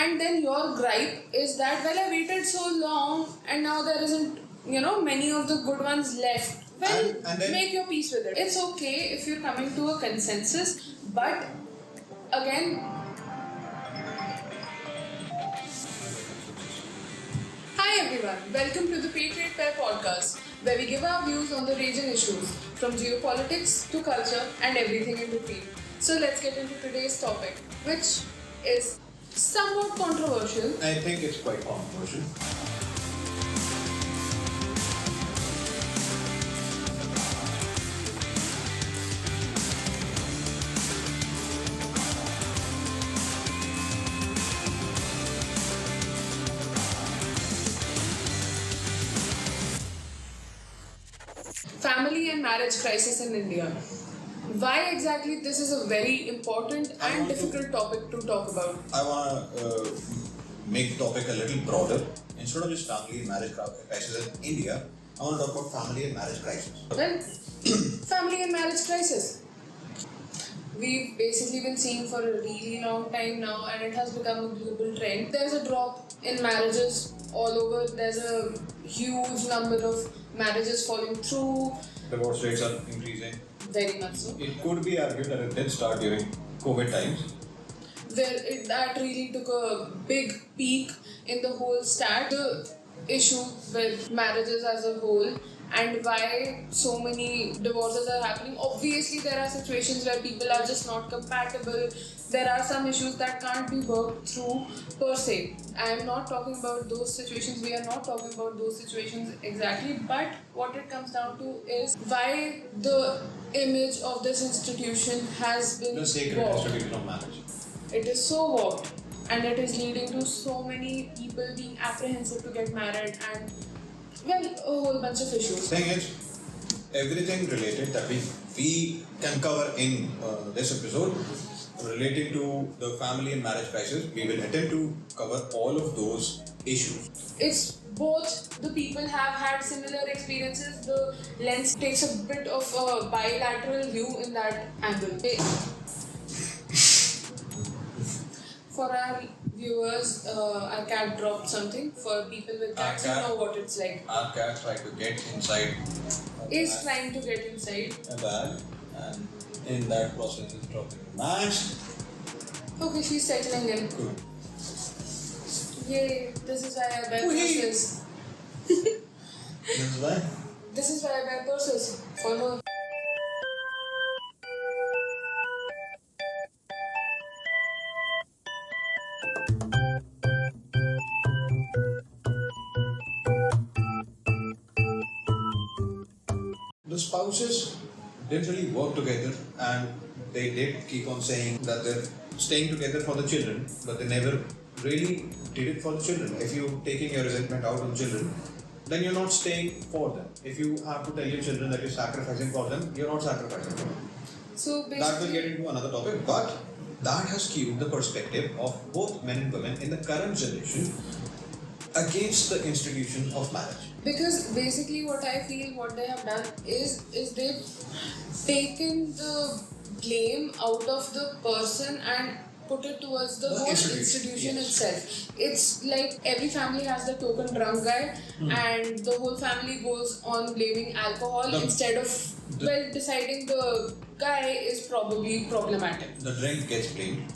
and then your gripe is that, well, I waited so long and now there isn't, many of the good ones left. Well, and then make your peace with it. It's okay if you're coming to a consensus, but again, hi everyone, welcome to the Patriot podcast, where we give our views on the raging issues from geopolitics to culture and everything in between. So let's get into today's topic, which is somewhat controversial. I think it's quite controversial. Family and marriage crisis in India. Why exactly this is a very important and difficult topic to talk about? I want to make the topic a little broader. Instead of just family and marriage crisis in India, I want to talk about family and marriage crisis. Well, family and marriage crisis. We've basically been seeing for a really long time now, and it has become a global trend. There's a drop in marriages all over. There's a huge number of marriages falling through. Divorce rates are increasing. Very much so. It could be argued that it did start during COVID times. That really took a big peak in the whole stat. The issue with marriages as a whole and why so many divorces are happening. Obviously, there are situations where people are just not compatible. There are some issues that can't be worked through per se. I am not talking about those situations. We are not talking about those situations exactly. But what it comes down to is why the image of this institution has been The sacred warped. institution of marriage. It is so warped, and it is leading to so many people being apprehensive to get married and, well, a whole bunch of issues. Thing is, everything related that we can cover in this episode relating to the family and marriage crisis, we will attempt to cover all of those issues. It's both the people have had similar experiences, the lens takes a bit of a bilateral view in that angle. For our viewers, our cat dropped something. For people with cats, you know what it's like. Our cat tried to get inside Is trying to get inside. a bag, and in that process is dropping mash. Okay, she's settling in. Good. Yay, this is why I wear purses. This is why. This is why I wear purses. For her. The spouses didn't really work together, and they did keep on saying that they're staying together for the children, but they never really did it for the children. If you're taking your resentment out on children, then you're not staying for them. If you have to tell your children that you're sacrificing for them, you're not sacrificing for them. So That will basically, get into another topic, but that has skewed the perspective of both men and women in the current generation against the institution of marriage. because basically what I feel what they have done is they've taken the blame out of the person and put it towards the whole institution yes. itself. It's like every family has the token drunk guy, and the whole family goes on blaming alcohol instead of deciding the guy is probably problematic. The drink gets blamed.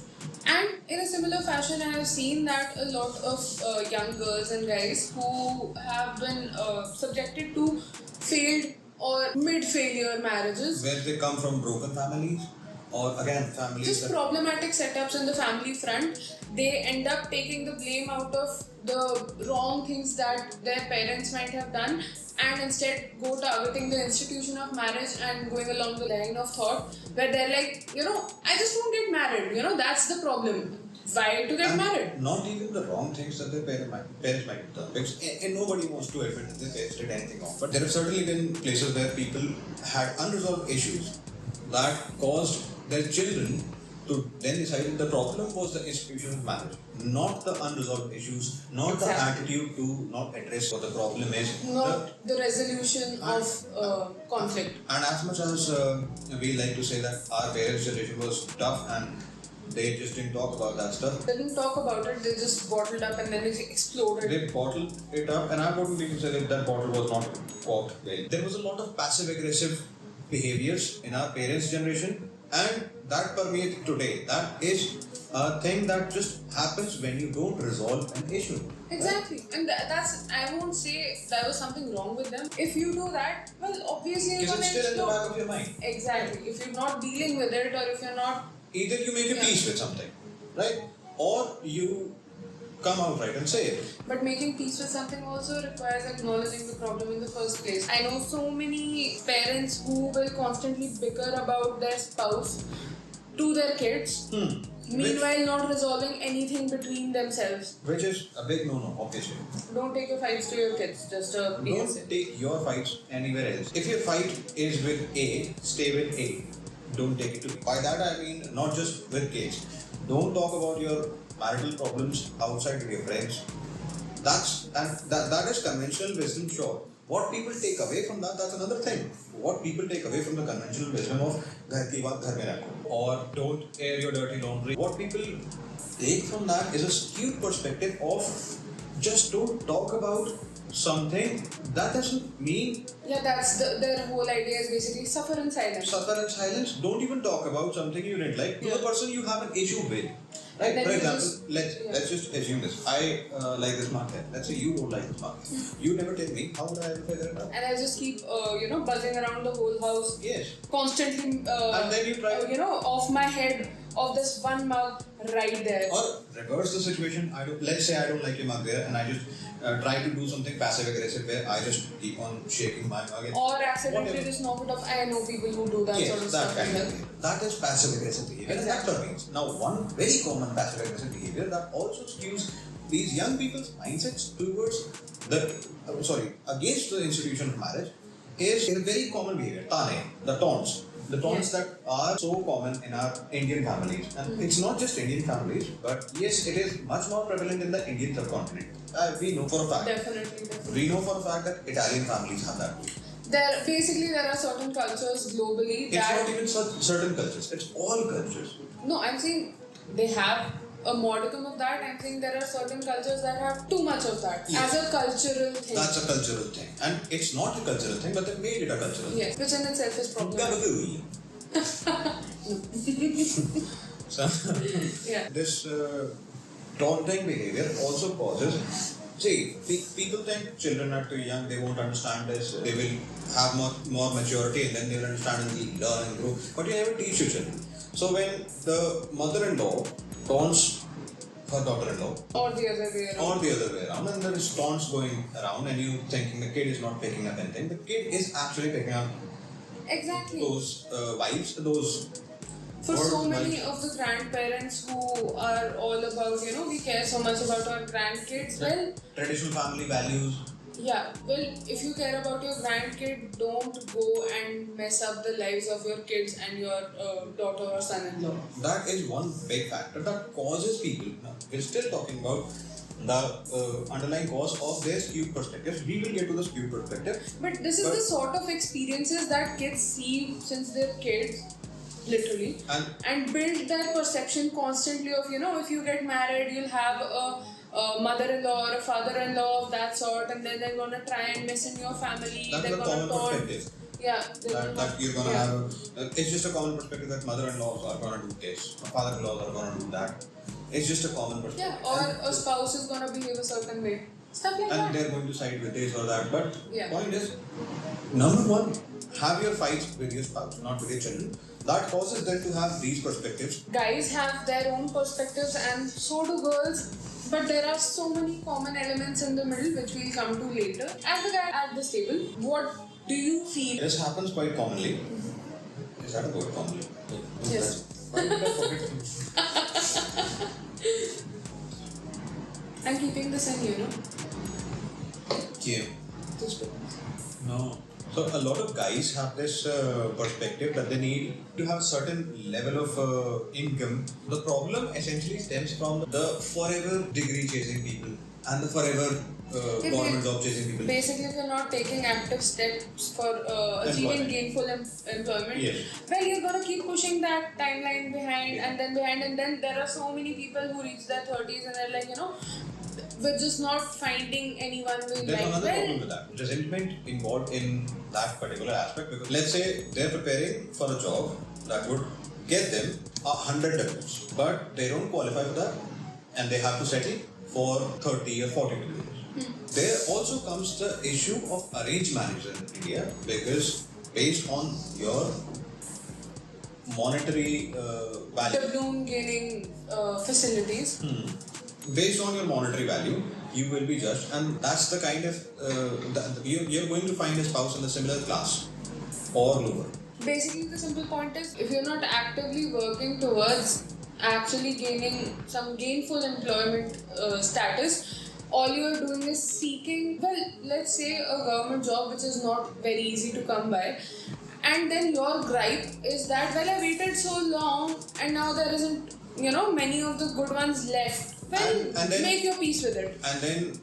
And in a similar fashion, I have seen that a lot of young girls and guys who have been subjected to failed or mid-failure marriages, Where they come from broken families, or again families just that problematic setups in the family front, they end up taking the blame out of the wrong things that their parents might have done, and instead go targeting the institution of marriage and going along the line of thought where they're like, I just won't get married, that's the problem. Why to get married? Not even the wrong things that their parents might have done, because and nobody wants to admit that their parents did anything wrong. But there have certainly been places where people had unresolved issues that caused their children to then decide that the problem was the institution of marriage, not the unresolved issues, not Exactly. the attitude to not address what the problem is. Not the resolution of conflict. And as much as we like to say that our parents' generation was tough and they just didn't talk about that stuff. They didn't talk about it, they just bottled up and then it exploded. They bottled it up, and I wouldn't even say that bottle was not corked well. There was a lot of passive aggressive behaviors in our parents' generation, and that permeates today. That is a thing that just happens when you don't resolve an issue. Exactly, and that's, I won't say there was something wrong with them. If you do that, well, obviously you're Because gonna it's still in the explode. back of your mind. Exactly. If you're not dealing with it, or if you're not, Either you make a peace with something, right? Or you come out right and say it. but making peace with something also requires acknowledging the problem in the first place. I know so many parents who will constantly bicker about their spouse to their kids, meanwhile not resolving anything between themselves. Which is a big no-no, obviously. Don't take your fights to your kids, just a PSA. Don't take your fights anywhere else. If your fight is with A, stay with A. Don't take it to B. By that I mean not just with kids. Don't talk about your marital problems outside with your friends. That is conventional wisdom, sure. What people take away from that, that's another thing. What people take away from the conventional wisdom of ghar ki baat ghar mein rakho, or don't air your dirty laundry. What people take from that is a skewed perspective of just don't talk about something. That doesn't mean Yeah, that's their whole idea is basically suffer in silence. suffer in silence. Don't even talk about something you didn't like to the person you have an issue with. Right? then For you example, just- let's just assume this. I like this market. Let's say you don't like this market. You never tell me. How would I ever figure it out? And I just keep, buzzing around the whole house, Yes. constantly, And then you try off my head of this one mug right there. Or reverse the situation. Let's say I don't like your mug there, and I just try to do something passive aggressive where I just keep on shaking my mug. Or accidentally Whatever. just knock it off. I know people who do that Yes, sort of that stuff. kind as of well. behavior. That is passive aggressive behavior. And that's what it means. Now, one very common passive aggressive behavior that also skews these young people's mindsets towards against the institution of marriage is a very common behavior. Tane, the taunts. The taunts that are so common in our Indian families. And it's not just Indian families, but yes, it is much more prevalent in the Indian subcontinent. We know for a fact. Definitely. We know for a fact that Italian families have that too. There are certain cultures globally It's that... not even certain cultures, it's all cultures. No, I'm saying they have a modicum of that. I'm saying there are certain cultures that have too much of that Yes. as a cultural thing. That's a cultural thing. And it's not a cultural thing, but they made it a cultural Yes, which in itself is problematic. thing. So, Yeah. this taunting behavior also causes. See, people think children are too young, they won't understand this, they will have more maturity and then they'll understand and learn and grow. But you never teach your children. So when the mother-in-law taunts her daughter-in-law, Or the other way around. and there is taunts going around and you thinking the kid is not picking up anything, the kid is actually picking up Exactly. those vibes, those For so words, many vibes. of the grandparents who are all about, we care so much about our grandkids. Well, Traditional family values. yeah. Well, if you care about your grandkid, don't go and mess up the lives of your kids and your daughter or son-in-law. That is one big factor that causes people. Now, we're still talking about the underlying cause of their skewed perspectives. We will get to the skewed perspective. But this is the sort of experiences that kids see since they're kids, literally, and build their perception constantly of, if you get married, you'll have a mother-in-law or a father-in-law of that sort, and then they're gonna try and mess in your family. That's They're the gonna common perspective. Yeah, That you're gonna have. It's just a common perspective that mother-in-laws are gonna do this, father-in-laws are gonna do that. It's just a common perspective. Yeah, or a spouse is gonna behave a certain way. Stuff like And that. they're going to side with this or that. But Yeah. point is, number one, have your fights with your spouse, not with your children. That causes them to have these perspectives. Guys have their own perspectives and so do girls, but there are so many common elements in the middle which we'll come to later. As the guy at this table, what do you feel? This happens quite commonly. Is that a word, commonly? Yes. Why did I forget? I'm keeping this in, Yeah. This book. No. So a lot of guys have this perspective that they need to have a certain level of income. The problem essentially stems from the forever degree chasing people and the forever government job chasing people. Basically, if you're not taking active steps for achieving gainful employment, Yes. well, you're gonna keep pushing that timeline behind, and then there are so many people who reach their 30s and they're like, we're just not finding anyone we There's like. another problem with that. Resentment involved in that particular aspect, because let's say they're preparing for a job that would get them 100 degrees, but they don't qualify for that and they have to settle for 30 or 40 degrees. There also comes the issue of arranged marriage in India, because based on your monetary value, Doubloon gaining facilities. based on your monetary value, you will be judged, and that's the kind of you're going to find a spouse in a similar class or lower. Basically, the simple point is, if you're not actively working towards actually gaining some gainful employment status, all you are doing is seeking, well, let's say a government job which is not very easy to come by, and then your gripe is that, well, I waited so long and now there isn't, many of the good ones left. Well, And then, make your peace with it. And then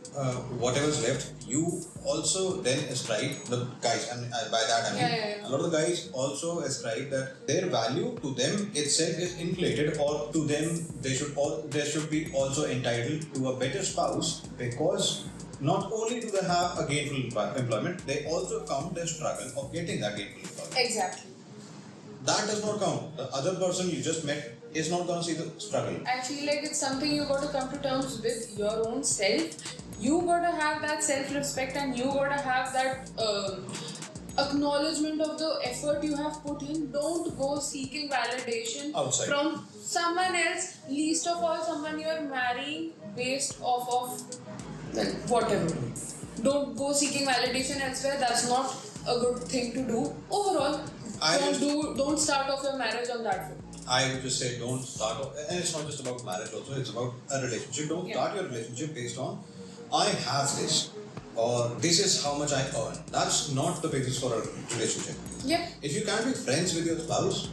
whatever's left, you also then ascribe the guys, and by that I mean a lot of the guys also ascribe that their value to them itself is inflated, or to them they should be also entitled to a better spouse, because not only do they have a gainful employment, they also count their struggle of getting that gainful employment. Exactly. That does not count. The other person you just met is not going to see the struggle. I feel like it's something you got to come to terms with your own self. You got to have that self-respect, and you got to have that acknowledgement of the effort you have put in. Don't go seeking validation Outside. from someone else, least of all someone you are marrying based off of, well, whatever. Don't go seeking validation elsewhere. That's not a good thing to do. Overall, don't start off your marriage on that foot. I would just say don't start off, and it's not just about marriage also, it's about a relationship. Don't start your relationship based on, I have this, or this is how much I earn. That's not the basis for a relationship. Yeah. If you can't be friends with your spouse,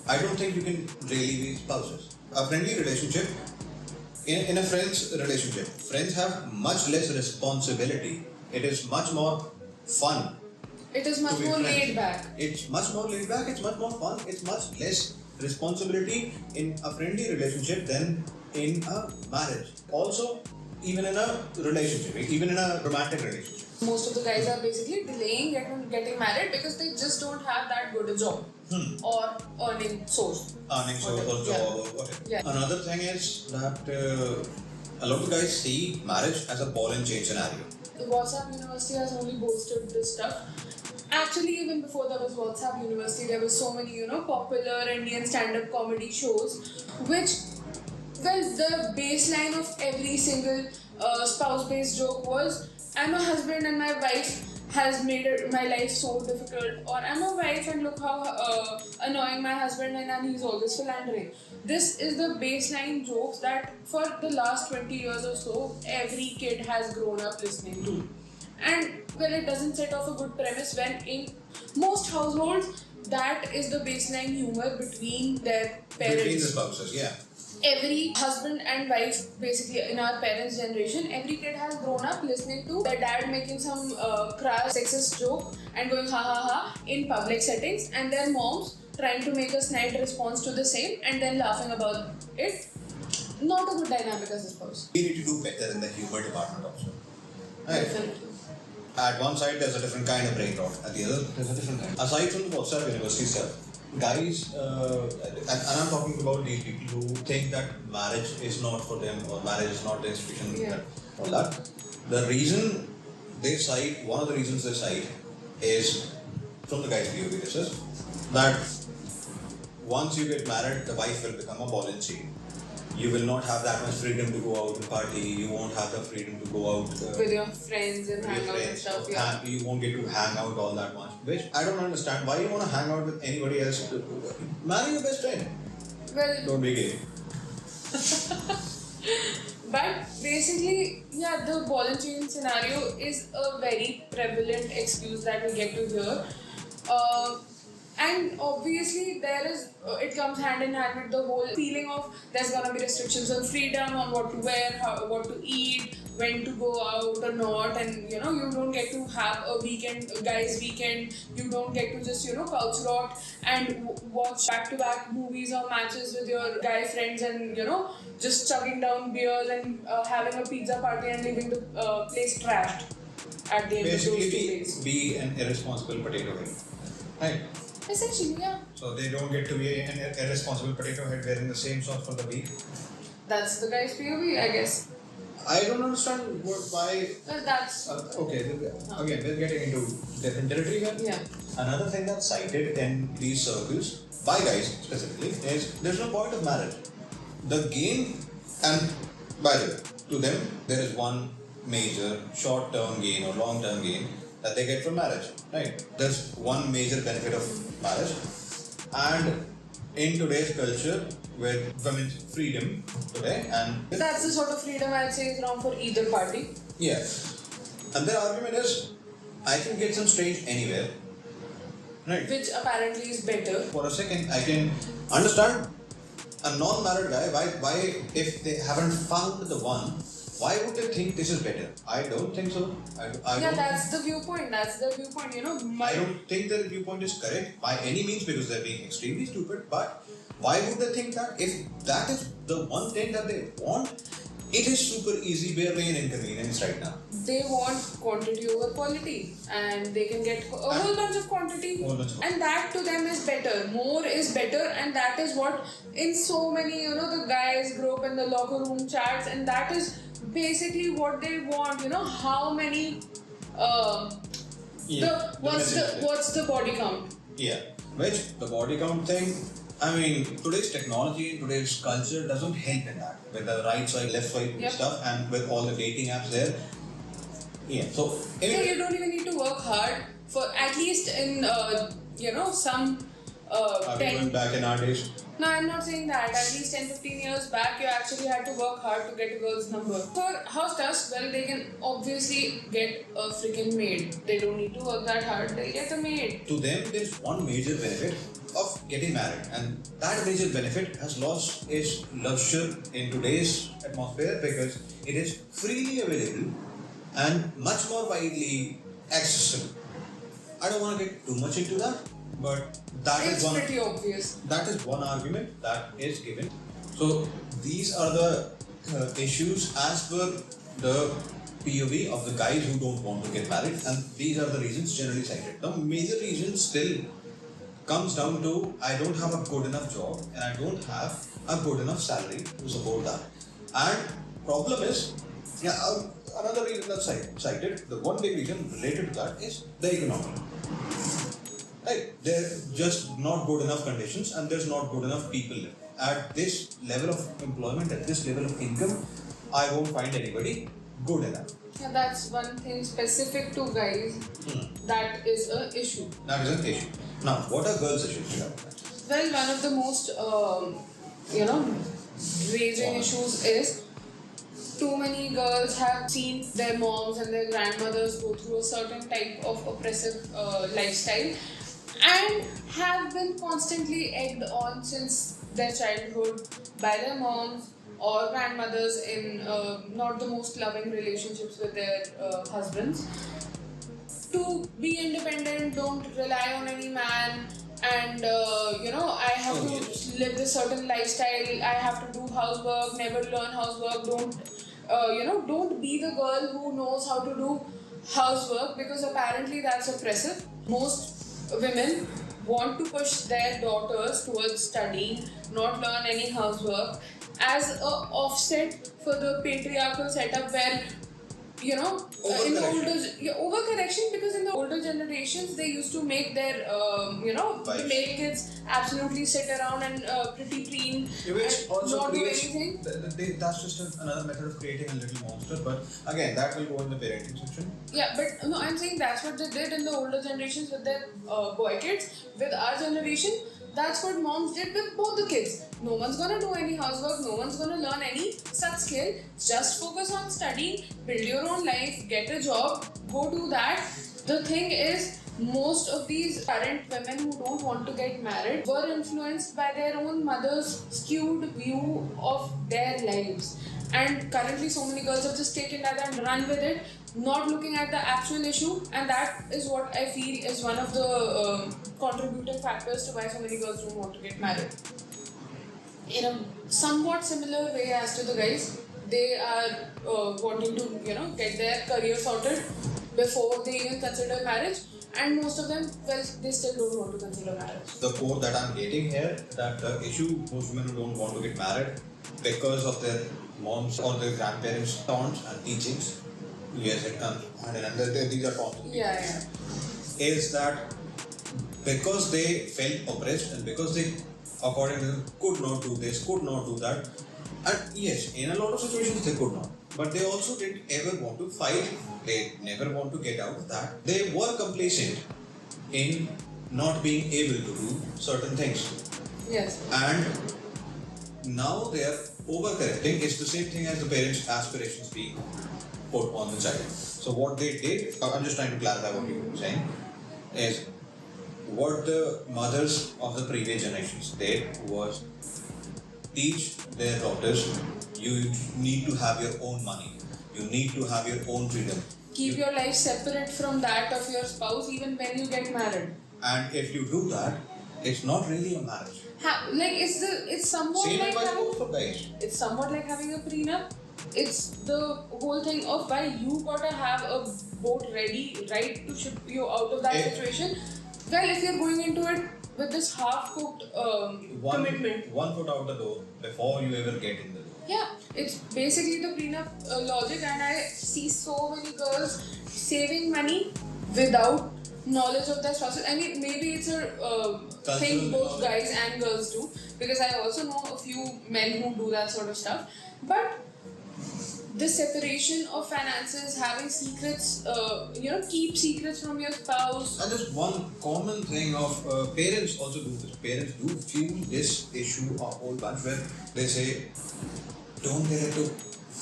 I don't think you can really be spouses. A friendly relationship, in a friend's relationship, friends have much less responsibility. It is much more fun. It is much more laid back. It's much more laid back, it's much more fun, it's much less responsibility in a friendly relationship than in a marriage. Also, even in a relationship, even in a romantic relationship. Most of the guys are basically delaying getting married because they just don't have that good a job or earning source. Earning source or job or whatever. Yeah. Another thing is that a lot of guys see marriage as a ball and chain scenario. The WhatsApp University has only bolstered this stuff. Actually, even before there was WhatsApp University, there were so many, popular Indian stand-up comedy shows, which, well, the baseline of every single spouse-based joke was, I'm a husband and my wife has made my life so difficult, or I'm a wife and look how annoying my husband and he's always philandering. This is the baseline jokes that for the last 20 years or so, every kid has grown up listening to. And well, it doesn't set off a good premise when in most households that is the baseline humor between their parents. Between the spouses, yeah. Every husband and wife, basically in our parents' generation, every kid has grown up listening to their dad making some crass sexist joke and going ha ha ha in public settings, and their moms trying to make a snide response to the same and then laughing about it. Not a good dynamic as a spouse. We need to do better in the humor department also. Right. Definitely. At one side, there's a different kind of brain rot. At the other, there's a different kind. Aside from the WhatsApp University stuff, guys, and I'm talking about these people who think that marriage is not for them, or marriage is not the institution, all that. The reason they cite, one of the reasons they cite is from the guy's POV. This is that once you get married, the wife will become a ball and chain. You will not have that much freedom to go out and party. You won't have the freedom to go out with your friends and hang out and stuff. Yeah. You won't get to hang out all that much. Which I don't understand. Why you want to hang out with anybody else? Marry your best friend. Well, Don't be gay. But basically, yeah, the ball and chain scenario is a very prevalent excuse that we get to hear. Uh, and obviously, there is it comes hand in hand with the whole feeling of there's gonna be restrictions on freedom, on what to wear, what to eat, when to go out or not, and you know you don't get to have a weekend, a guys' weekend. You don't get to just couch rot and watch back-to-back movies or matches with your guy friends, and just chugging down beers and having a pizza party and leaving the place trashed at the end of those 2 Basically, days. be an irresponsible potato head. Right. Essentially, yeah. So they don't get to be an irresponsible potato head wearing the same socks for the week. That's the guy's POV, I guess. I don't understand why. Well, that's Okay, again, we're getting into different territory here. yeah. Another thing that's cited in these circles, by guys specifically, is there's no point of marriage. The gain, and by the way, to them, there is one major short-term gain or long-term gain that they get from marriage, right? There's one major benefit of marriage, and in today's culture, with women's freedom today, and That's the sort of freedom I'd say is wrong for either party. yeah, and their argument is, I can get some strange anywhere, right? Which apparently is better. For a second, I can understand a non-married guy. Why, if they haven't found the one, why would they think this is better? I don't think so. I Yeah, don't. that's the viewpoint. That's the viewpoint. I don't think their viewpoint is correct by any means because they're being extremely stupid. But why would they think that? If that is the one thing that they want, it is super easy, barely an inconvenience right now. They want quantity over quality, and they can get a whole bunch of quantity, and that to them is better. More is better, and that is what in so many the guys grow up in the locker room chats, and that is basically what they want. How many what's the body count? Yeah, which the body count thing, I mean, today's technology and today's culture doesn't help in that. With the right side, left side Yep. stuff, and with all the dating apps there. Yeah, so anyway, You don't even need to work hard for at least in some are we 10. going back in our days? No, I'm not saying that. At least 10-15 years back, you actually had to work hard to get a girl's number. For house tasks, well, they can obviously get a freaking maid. They don't need to work that hard. They'll get a maid. To them, there is one major benefit of getting married, and that major benefit has lost its luster in today's atmosphere because it is freely available and much more widely accessible. I don't want to get too much into that, but It's pretty obvious. that is one argument that is given. So these are the issues as per the POV of the guys who don't want to get married, and these are the reasons generally cited. The major reason still comes down to I don't have a good enough job and I don't have a good enough salary to support that. And problem is, another reason that's cited, the one big reason related to that is the economy. Right, there's just not good enough conditions and there's not good enough people at this level of employment, at this level of income. I won't find anybody good enough. Yeah, that's one thing specific to guys. That is an issue. That is an issue. Now, what are girls' issues regarding that? Well, one of the most raising issues is too many girls have seen their moms and their grandmothers go through a certain type of oppressive lifestyle and have been constantly egged on since their childhood by their moms or grandmothers in not the most loving relationships with their husbands to be independent, don't rely on any man, and I have to live this certain lifestyle, I have to do housework, never learn housework, don't be the girl who knows how to do housework because apparently that's oppressive. Most women want to push their daughters towards studying, not learn any housework as a offset for the patriarchal setup where in the overcorrection, because in the older generations they used to make their the male kids absolutely sit around and pretty clean Which and also not do creates, anything. that's just another method of creating a little monster, but again, that will go in the parenting section. Yeah, but no, I'm saying that's what they did in the older generations with their boy kids. With our generation, That's what moms did with both the kids. No one's gonna do any housework, no one's gonna learn any such skill. Just focus on studying, build your own life, get a job, go do that. The thing is, most of these current women who don't want to get married were influenced by their own mother's skewed view of their lives. And currently, so many girls have just taken that and run with it, not looking at the actual issue, and that is what I feel is one of the contributing factors to why so many girls don't want to get married. In a somewhat similar way as to the guys, they are wanting to get their career sorted before they even consider marriage, and most of them, well, they still don't want to consider marriage. The core that I'm getting here, that the issue most women who don't want to get married because of their moms or their grandparents' taunts and teachings, yes, it comes, and these are taunts. Yeah. Is that because they felt oppressed and because they, according to them, could not do this, could not do that, and yes, in a lot of situations they could not, but they also didn't ever want to fight, they never want to get out of that. They were complacent in not being able to do certain things. Yes. And now they are overcorrecting. It's the same thing as the parents' aspirations being put on the child. So what they did, I'm just trying to clarify what you were saying, is what the mothers of the previous generations did was teach their daughters, you need to have your own money, you need to have your own freedom. Keep your life separate from that of your spouse even when you get married. And if you do that, it's not really a marriage. It's somewhat Same like advice having, goes for guys. it's somewhat like having a prenup. It's the whole thing of why you gotta have a boat ready, right, to ship you out of that situation. Well, if you're going into it with this half-cooked commitment. One foot out the door before you ever get in the door. Yeah, it's basically the prenup logic, and I see so many girls saving money without knowledge of their spouses. I mean, maybe it's a thing both guys and girls do, because I also know a few men who do that sort of stuff. But the separation of finances, having secrets, keep secrets from your spouse. And there's one common thing of parents also do this. Parents do fuel this issue a whole bunch where they say, don't tell it to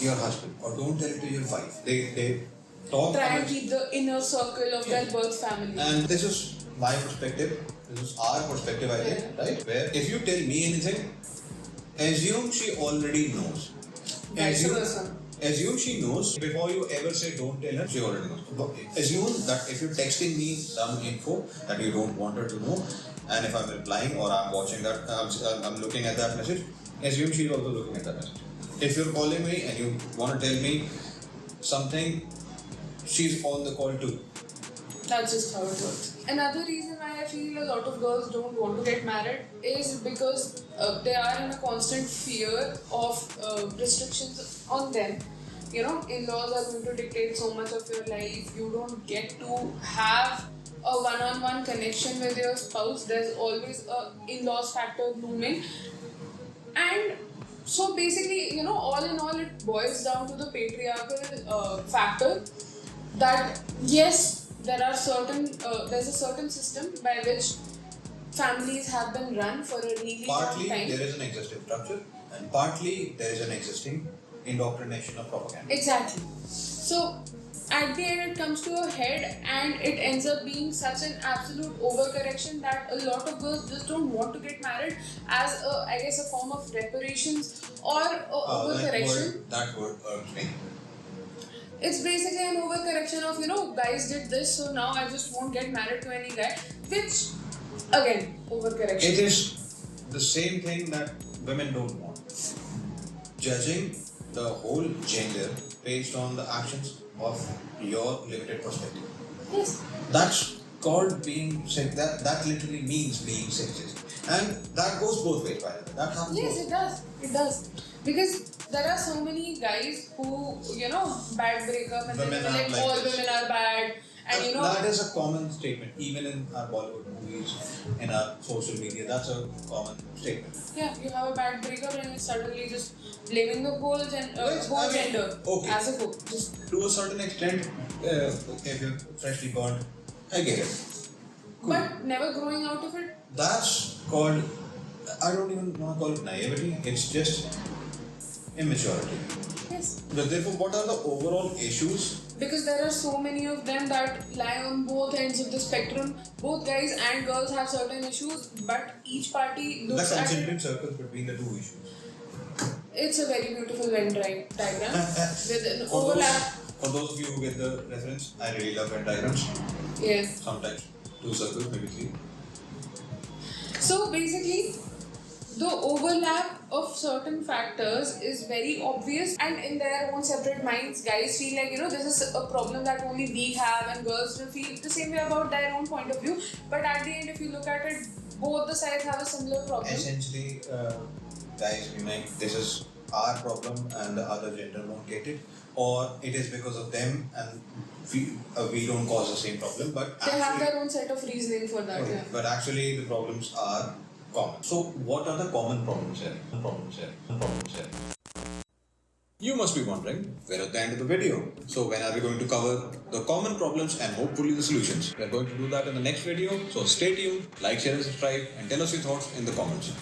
your husband or don't tell it to your wife. They talk. Try and keep the inner circle of their birth family. And this is my perspective. This is our perspective, I think, right? Where if you tell me anything, assume she already knows. Vice versa. Assume she knows before you ever say don't tell her, she already knows. Assume that if you're texting me some info that you don't want her to know, and if I'm replying or I'm watching that, I'm looking at that message, assume she's also looking at that message. If you're calling me and you want to tell me something, she's on the call too. That's just how it works. Another reason why I feel a lot of girls don't want to get married is because they are in a constant fear of restrictions on them. In-laws are going to dictate so much of your life. You don't get to have a one-on-one connection with your spouse. There's always a in-laws factor looming. And so basically, all in all, it boils down to the patriarchal factor that yes, there's a certain system by which families have been run for a really long time. Partly there is an existing structure and partly there is an existing indoctrination of propaganda. Exactly. So at the end it comes to a head and it ends up being such an absolute overcorrection that a lot of girls just don't want to get married as a form of reparations or overcorrection. That word irks me. It's basically an overcorrection of, guys did this, so now I just won't get married to any guy. Which, again, overcorrection. It is the same thing that women don't want. Judging the whole gender based on the actions of your limited perspective. Yes. That's called being that literally means being sexist. And that goes both ways, by the way. That happens Yes, both. it does. It does. Because there are so many guys who, bad breakup and Women then are like like all this. women are bad. And that is a common statement, even in our Bollywood movies, in our social media. That's a common statement. yeah, you have a bad breakup and you're suddenly just blaming the whole gender okay. as a whole. Just To a certain extent, if you're freshly burnt, I get it. but never growing out of it. That's called, I don't even want to call it naivety, it's just immaturity. Yes. But therefore, what are the overall issues? Because there are so many of them that lie on both ends of the spectrum. Both guys and girls have certain issues, but each party The looks at concentric it. circles between the two issues. It's a very beautiful Venn diagram with an For overlap. for those of you who get the reference, I really love Venn diagrams. Yeah. Sometimes 2 circles, maybe 3. So basically, the overlap of certain factors is very obvious, and in their own separate minds, guys feel like, this is a problem that only we have, and girls will feel the same way about their own point of view. But at the end, if you look at it, both the sides have a similar problem. Essentially, guys, we make this is our problem and the other gender won't get it, or it is because of them and we don't cause the same problem, but They have their own set of reasoning for that. okay, Yeah. but actually the problems are common. So what are the common problems here? You must be wondering, we're at the end of the video. So when are we going to cover the common problems and hopefully the solutions? We're going to do that in the next video. So stay tuned, like, share and subscribe and tell us your thoughts in the comments.